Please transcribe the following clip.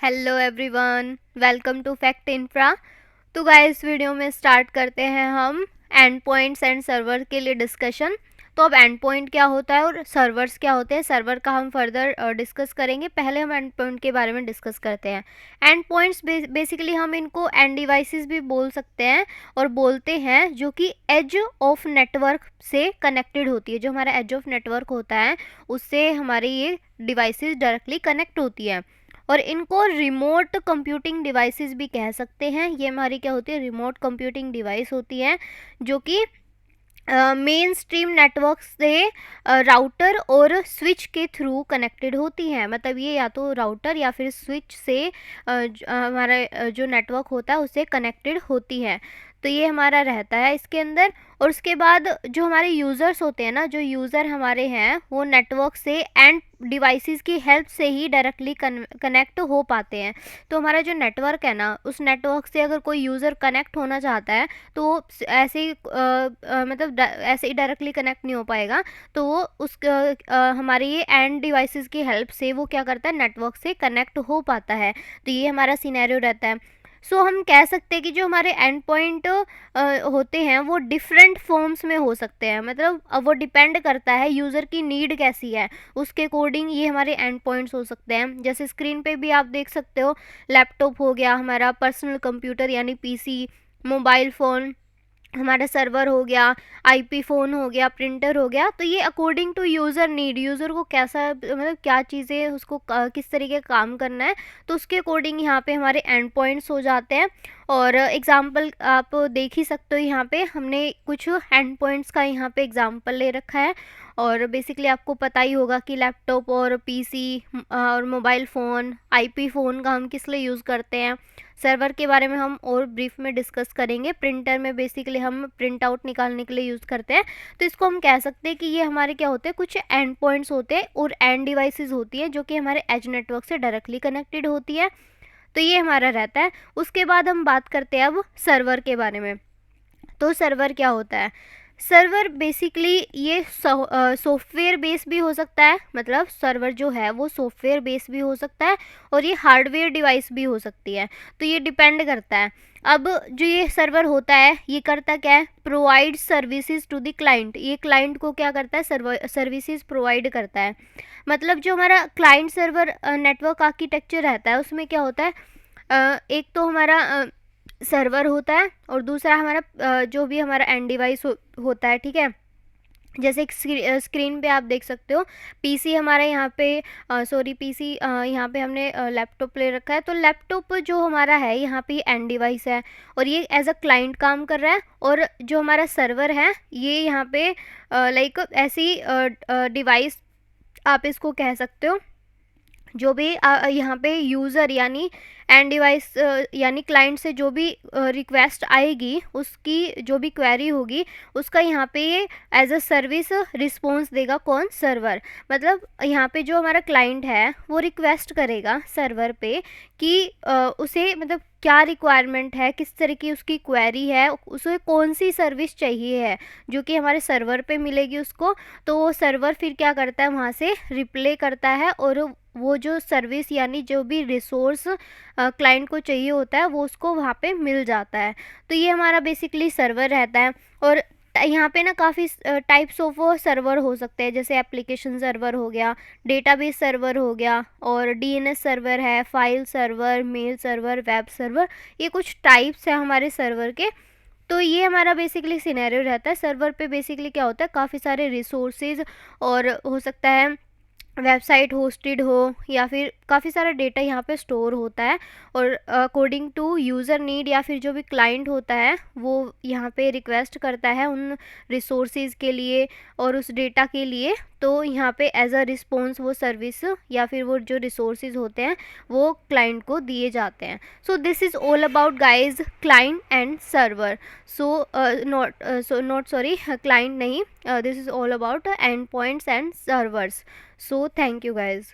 Hello everyone, welcome to Fact Infra. तो guys, video में start करते हैं हम एंड पॉइंट्स एंड सर्वर के लिए डिस्कशन। तो अब एंड पॉइंट क्या होता है और सर्वर्स क्या होते हैं, सर्वर का हम फर्दर डिस्कस करेंगे। पहले हम एंड पॉइंट के बारे में डिस्कस करते हैं। एंड पॉइंट्स बेसिकली हम इनको एंड डिवाइसेस भी बोल सकते हैं और बोलते हैं, जो कि एज ऑफ नेटवर्क से कनेक्टेड होती है। जो हमारा एज ऑफ नेटवर्क होता है उससे हमारी ये डिवाइसेस डायरेक्टली कनेक्ट होती है। और इनको रिमोट कंप्यूटिंग डिवाइसेस भी कह सकते हैं। ये हमारी क्या होती है, रिमोट कंप्यूटिंग डिवाइस होती है, जो कि मेन स्ट्रीम नेटवर्क से राउटर और स्विच के थ्रू कनेक्टेड होती हैं। मतलब ये या तो राउटर या फिर स्विच से हमारा जो नेटवर्क होता है उससे कनेक्टेड होती है। तो ये हमारा रहता है इसके अंदर। और उसके बाद जो हमारे यूज़र्स होते हैं ना, जो यूज़र हमारे हैं, वो नेटवर्क से एंड डिवाइसेस की हेल्प से ही डायरेक्टली कनेक्ट हो पाते हैं। तो हमारा जो नेटवर्क है ना, उस नेटवर्क से अगर कोई यूज़र कनेक्ट होना चाहता है तो वो ऐसे ही मतलब ऐसे ही डायरेक्टली कनेक्ट नहीं हो पाएगा। तो वो उस हमारी ये एंड डिवाइसेस की हेल्प से वो क्या करता है, नेटवर्क से कनेक्ट हो पाता है। तो ये हमारा सिनेरियो रहता है। सो हम कह सकते हैं कि जो हमारे एंड पॉइंट होते हैं वो डिफरेंट फॉर्म्स में हो सकते हैं। मतलब अब वो डिपेंड करता है यूज़र की नीड कैसी है, उसके अकॉर्डिंग ये हमारे एंड पॉइंट्स हो सकते हैं। जैसे स्क्रीन पे भी आप देख सकते हो, लैपटॉप हो गया, हमारा पर्सनल कंप्यूटर यानी पीसी, मोबाइल फ़ोन, हमारा सर्वर हो गया, आईपी फ़ोन हो गया, प्रिंटर हो गया। तो ये according to user need, user को कैसा मतलब क्या चीज़ें उसको किस तरीके का काम करना है, तो उसके अकॉर्डिंग यहाँ पे हमारे एंड पॉइंट्स हो जाते हैं। और एग्जांपल आप देख ही सकते हो, यहाँ पे हमने कुछ एंड पॉइंट्स का यहाँ पे एग्जांपल ले रखा है। और बेसिकली आपको पता ही होगा कि लैपटॉप और पीसी और मोबाइल फ़ोन, आईपी फ़ोन का हम किस लिए यूज़ करते हैं। सर्वर के बारे में हम और ब्रीफ में डिस्कस करेंगे। प्रिंटर में बेसिकली हम प्रिंट आउट निकालने के लिए यूज़ करते हैं। तो इसको हम कह सकते हैं कि ये हमारे क्या होते हैं, कुछ एंड पॉइंट्स होते हैं और एंड डिवाइसेस होती है, जो कि हमारे एज नेटवर्क से डायरेक्टली कनेक्टेड होती है। तो ये हमारा रहता है। उसके बाद हम बात करते हैं अब सर्वर के बारे में। तो सर्वर क्या होता है, सर्वर बेसिकली ये सॉफ्टवेयर बेस भी हो सकता है। मतलब सर्वर जो है वो सॉफ्टवेयर बेस भी हो सकता है और ये हार्डवेयर डिवाइस भी हो सकती है। तो ये डिपेंड करता है। अब जो ये सर्वर होता है ये करता क्या है, provide services to the client. ये क्लाइंट को क्या करता है, सर्विसेज प्रोवाइड करता है। मतलब जो हमारा क्लाइंट सर्वर नेटवर्क आर्किटेक्चर रहता है उसमें क्या होता है, एक तो हमारा सर्वर होता है और दूसरा हमारा जो भी हमारा एंड डिवाइस होता है, ठीक है। जैसे एक स्क्रीन पे आप देख सकते हो, पीसी हमारा यहाँ पे सॉरी पीसी यहाँ पे हमने लैपटॉप ले रखा है। तो लैपटॉप जो हमारा है यहाँ पे एंड डिवाइस है और ये एज अ क्लाइंट काम कर रहा है। और जो हमारा सर्वर है ये यहाँ पे लाइक ऐसी डिवाइस आप इसको कह सकते हो, जो भी यहाँ पे यूज़र यानी एंड डिवाइस यानी क्लाइंट से जो भी रिक्वेस्ट आएगी, उसकी जो भी क्वेरी होगी उसका यहाँ पे ये एज अ सर्विस रिस्पॉन्स देगा। कौन, सर्वर। मतलब यहाँ पे जो हमारा क्लाइंट है वो रिक्वेस्ट करेगा सर्वर पे कि उसे मतलब क्या रिक्वायरमेंट है, किस तरह की उसकी क्वेरी है, उसे कौन सी सर्विस चाहिए है, जो कि हमारे सर्वर पे मिलेगी उसको। तो वो सर्वर फिर क्या करता है, वहाँ से रिप्ले करता है और वो जो सर्विस यानी जो भी रिसोर्स क्लाइंट को चाहिए होता है वो उसको वहाँ पे मिल जाता है। तो ये हमारा बेसिकली सर्वर रहता है। और यहाँ पे ना काफ़ी टाइप्स ऑफ सर्वर हो सकते हैं। जैसे एप्लीकेशन सर्वर हो गया, डेटाबेस सर्वर हो गया, और डीएनएस सर्वर है, file server, mail server, web server. ये कुछ टाइप्स हैं हमारे सर्वर के। तो ये हमारा बेसिकली सिनेरियो रहता है। सर्वर पे बेसिकली क्या होता है, काफ़ी सारे रिसोर्सेज और हो सकता है वेबसाइट होस्टेड हो या फिर काफ़ी सारा डेटा यहाँ पे स्टोर होता है। और अकॉर्डिंग टू यूज़र नीड या फिर जो भी क्लाइंट होता है वो यहाँ पे रिक्वेस्ट करता है उन रिसोर्सेज के लिए और उस डेटा के लिए। तो यहाँ पे एज अ रिस्पॉन्स वो सर्विस या फिर वो जो रिसोर्सेज होते हैं वो क्लाइंट को दिए जाते हैं। So this is all about guys client and server. Not sorry client नहीं, this is all about endpoints and servers. So thank you guys.